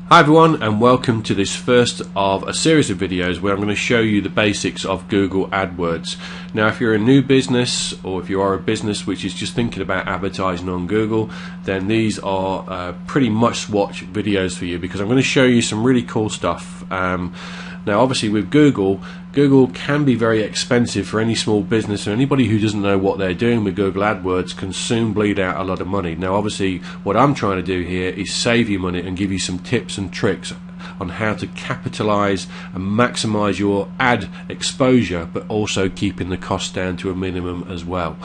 Hi everyone, and welcome to this first of a series of videos where I'm going to show you the basics of Google AdWords. Now if you're a new business, or if you are a business which is just thinking about advertising on Google, then these are pretty must-watch videos for you, because I'm going to show you some really cool stuff. Now obviously with Google can be very expensive for any small business, and anybody who doesn't know what they're doing with Google AdWords can soon bleed out a lot of money. Now obviously what I'm trying to do here is save you money and give you some tips and tricks on how to capitalize and maximize your ad exposure, but also keeping the cost down to a minimum as well.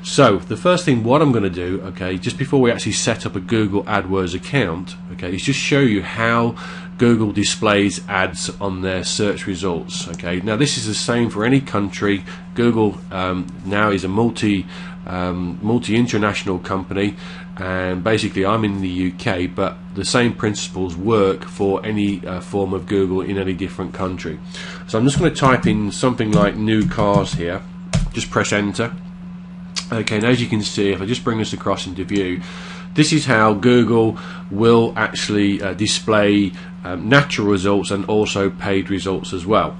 So the first thing what I'm going to do, okay, just before we actually set up a Google AdWords account, okay, is just show you how Google displays ads on their search results. Okay, now this is the same for any country. Google now is a multi-international company, and basically I'm in the UK, but the same principles work for any form of Google in any different country. So I'm just going to type in something like new cars here, just press enter. Okay, and as you can see, if I just bring this across into view, this is how Google will actually display natural results and also paid results as well.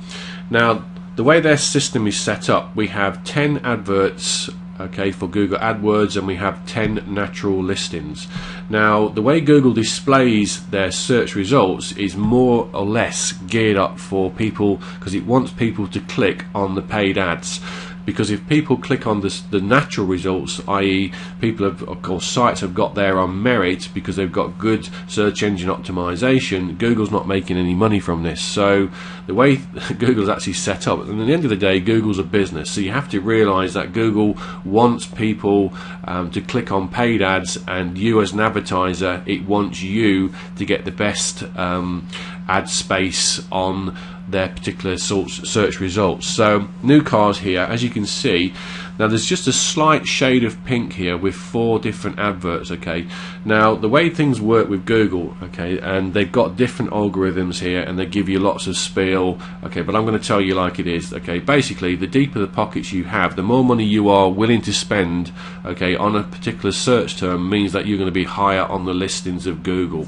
Now the way their system is set up, we have 10 adverts, okay, for Google AdWords, and we have 10 natural listings. Now the way Google displays their search results is more or less geared up for people, because it wants people to click on the paid ads. Because if people click on the natural results, i.e. people have, of course, sites have got there on merit because they've got good search engine optimization, Google's not making any money from this. So the way Google's actually set up, and at the end of the day Google's a business, so you have to realize that Google wants people to click on paid ads, and you as an advertiser, it wants you to get the best ad space on their particular search results. So new cars here, as you can see, now there's just a slight shade of pink here with 4 different adverts. Okay, now the way things work with Google, okay, and they've got different algorithms here, and they give you lots of spiel, okay, but I'm going to tell you like it is. Okay, basically the deeper the pockets you have, the more money you are willing to spend, okay, on a particular search term, means that you're going to be higher on the listings of Google.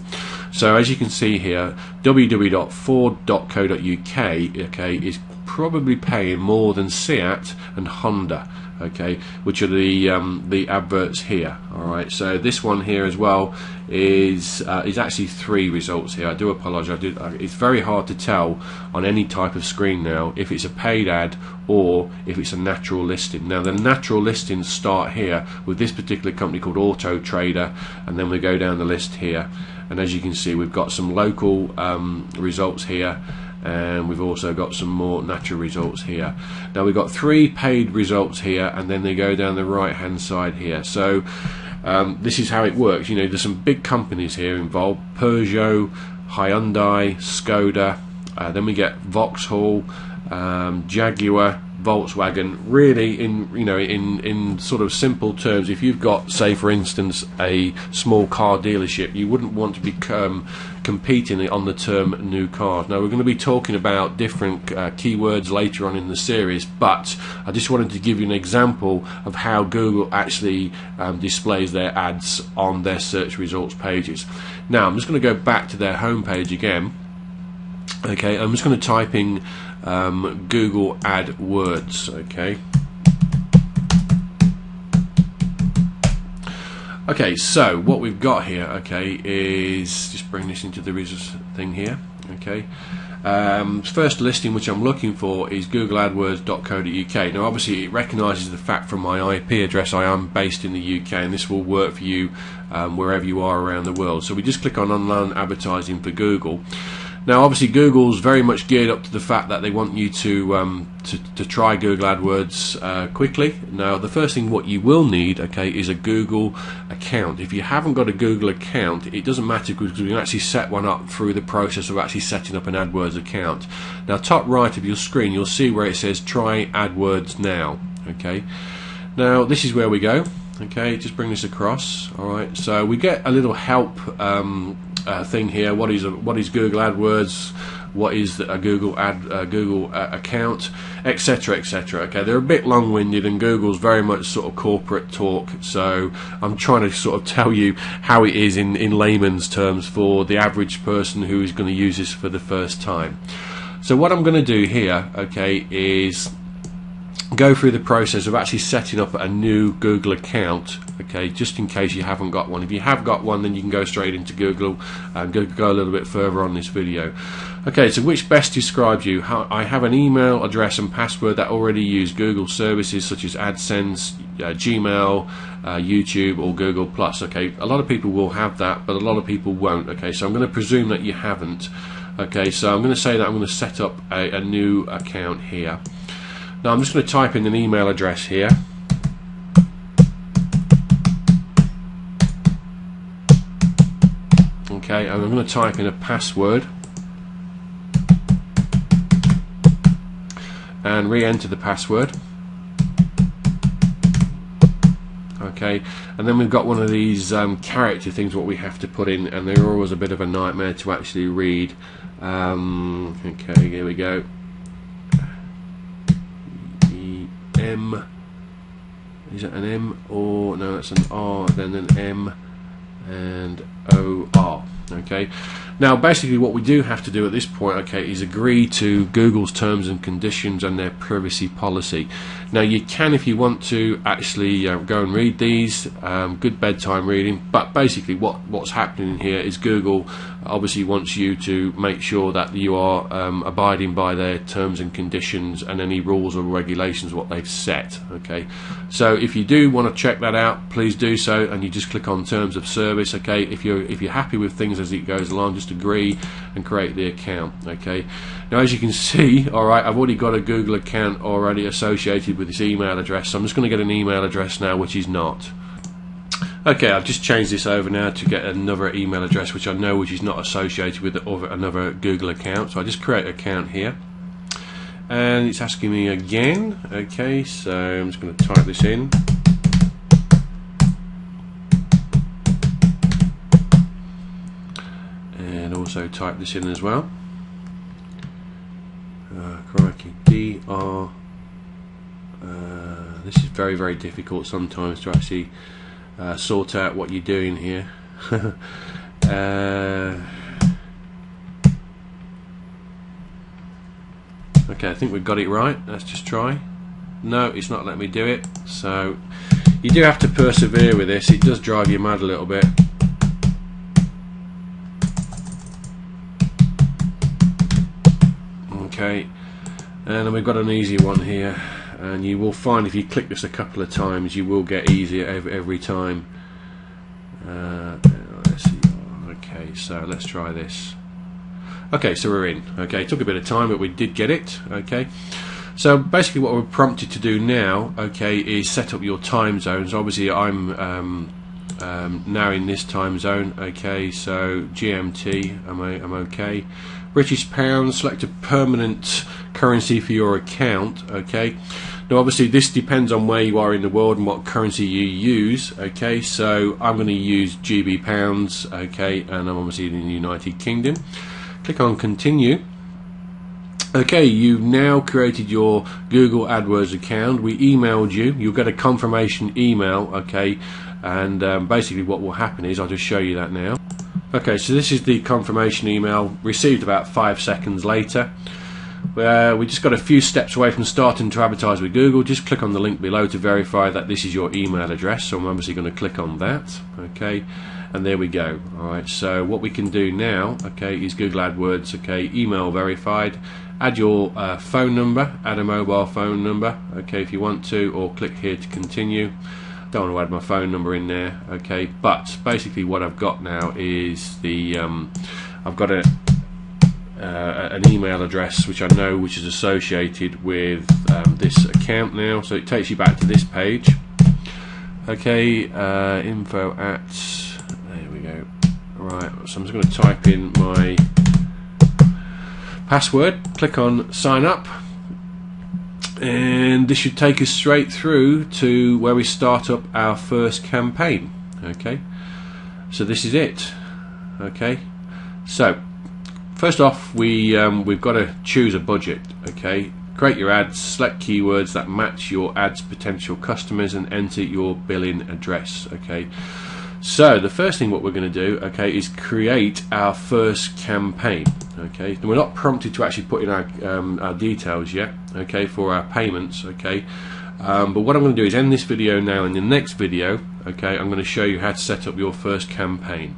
So as you can see here, www.ford.co.uk, okay, is probably paying more than Seat and Honda, okay, which are the adverts here. All right, so this one here as well is actually 3 results here. I do apologise. It's very hard to tell on any type of screen now if it's a paid ad or if it's a natural listing. Now the natural listings start here with this particular company called Auto Trader, and then we go down the list here, and as you can see we've got some local results here, and we've also got some more natural results here. Now we've got 3 paid results here, and then they go down the right hand side here. So this is how it works. You know, there's some big companies here involved: Peugeot, Hyundai, Skoda, then we get Vauxhall, Jaguar, Volkswagen. Really, in sort of simple terms, if you've got, say for instance, a small car dealership, you wouldn't want to become competing on the term new cars. Now we're going to be talking about different keywords later on in the series, but I just wanted to give you an example of how Google actually displays their ads on their search results pages. Now I'm just going to go back to their home page again. Okay, I'm just going to type in Google AdWords. Okay. Okay, so what we've got here, okay, is just bring this into the results thing here. Okay, first listing which I'm looking for is googleadwords.co.uk. Now obviously it recognises the fact from my IP address I am based in the UK, and this will work for you wherever you are around the world. So we just click on online advertising for Google. Now obviously Google's very much geared up to the fact that they want you to try Google AdWords quickly. Now the first thing what you will need, okay, is a Google account. If you haven't got a Google account, it doesn't matter, because you can actually set one up through the process of actually setting up an AdWords account. Now top right of your screen you'll see where it says try AdWords now. Okay, now this is where we go. Okay, just bring this across. Alright, so we get a little help thing here. What is Google AdWords? What is a Google account, etc., etc. Okay, they're a bit long-winded, and Google's very much sort of corporate talk. So I'm trying to sort of tell you how it is in layman's terms for the average person who is going to use this for the first time. So what I'm going to do here, okay, is go through the process of actually setting up a new Google account, okay, just in case you haven't got one. If you have got one, then you can go straight into Google and go a little bit further on this video. Okay, so which best describes you? I have an email address and password that already use Google services such as AdSense, Gmail, YouTube, or Google+. Okay, a lot of people will have that, but a lot of people won't. Okay, so I'm going to presume that you haven't. Okay, so I'm going to say that I'm going to set up a new account here. Now I'm just going to type in an email address here. Okay, and I'm going to type in a password and re-enter the password. Okay, and then we've got one of these character things what we have to put in, and they're always a bit of a nightmare to actually read. Okay, here we go. M, is it an M, or no, that's an R, then an M and OR. Okay, now basically what we do have to do at this point, okay, is agree to Google's terms and conditions and their privacy policy. Now you can, if you want to, actually go and read these, good bedtime reading, but basically what's happening here is Google obviously wants you to make sure that you are abiding by their terms and conditions and any rules or regulations what they've set. Okay, so if you do want to check that out, please do so, and you just click on terms of service. Okay, if you're happy with things as it goes along, just agree and create the account. Okay, now as you can see, alright, I've already got a Google account already associated with this email address, so I'm just going to get an email address now which is not. Okay, I've just changed this over now to get another email address which I know which is not associated with another Google account, so I just create an account here and it's asking me again. Okay, so I'm just going to type this in. And also type this in as well. Crikey, DR. This is very, very difficult sometimes to actually sort out what you're doing here. Okay, I think we've got it right. Let's just try. No, it's not letting me do it. So you do have to persevere with this. It does drive you mad a little bit. Okay, and then we've got an easy one here, and you will find if you click this a couple of times you will get easier every time. Let's see. Okay, so let's try this. Okay, so we're in. Okay, it took a bit of time, but we did get it. Okay, so basically what we're prompted to do now, okay, is set up your time zones. Obviously I'm now in this time zone. Okay, so GMT, I'm okay. British pounds, select a permanent currency for your account. Okay, now obviously this depends on where you are in the world and what currency you use. Okay, so I'm going to use GB pounds. Okay, and I'm obviously in the United Kingdom. Click on continue. Okay, you've now created your Google AdWords account. We emailed you. You'll get a confirmation email. Okay, and basically what will happen is I'll just show you that now. Okay, so this is the confirmation email received about 5 seconds later. We just got a few steps away from starting to advertise with Google. Just click on the link below to verify that this is your email address. So I'm obviously going to click on that. Okay, and there we go. Alright, so what we can do now, okay, is Google AdWords. Okay, email verified. Add your phone number, add a mobile phone number, okay, if you want to, or click here to continue. Don't want to add my phone number in there. Okay, but basically what I've got now is the I've got an email address which I know which is associated with this account now, so it takes you back to this page. Okay, info at, there we go. Right, so I'm just going to type in my password, click on sign up, and this should take us straight through to where we start up our first campaign. Okay, so this is it. Okay, So first off, we've got to choose a budget. Okay, create your ads, select keywords that match your ads potential customers, and enter your billing address. Okay, so the first thing what we're going to do, okay, is create our first campaign. Okay, we're not prompted to actually put in our details yet, okay, for our payments. Okay, but what I'm going to do is end this video now. In the next video, okay, I'm going to show you how to set up your first campaign.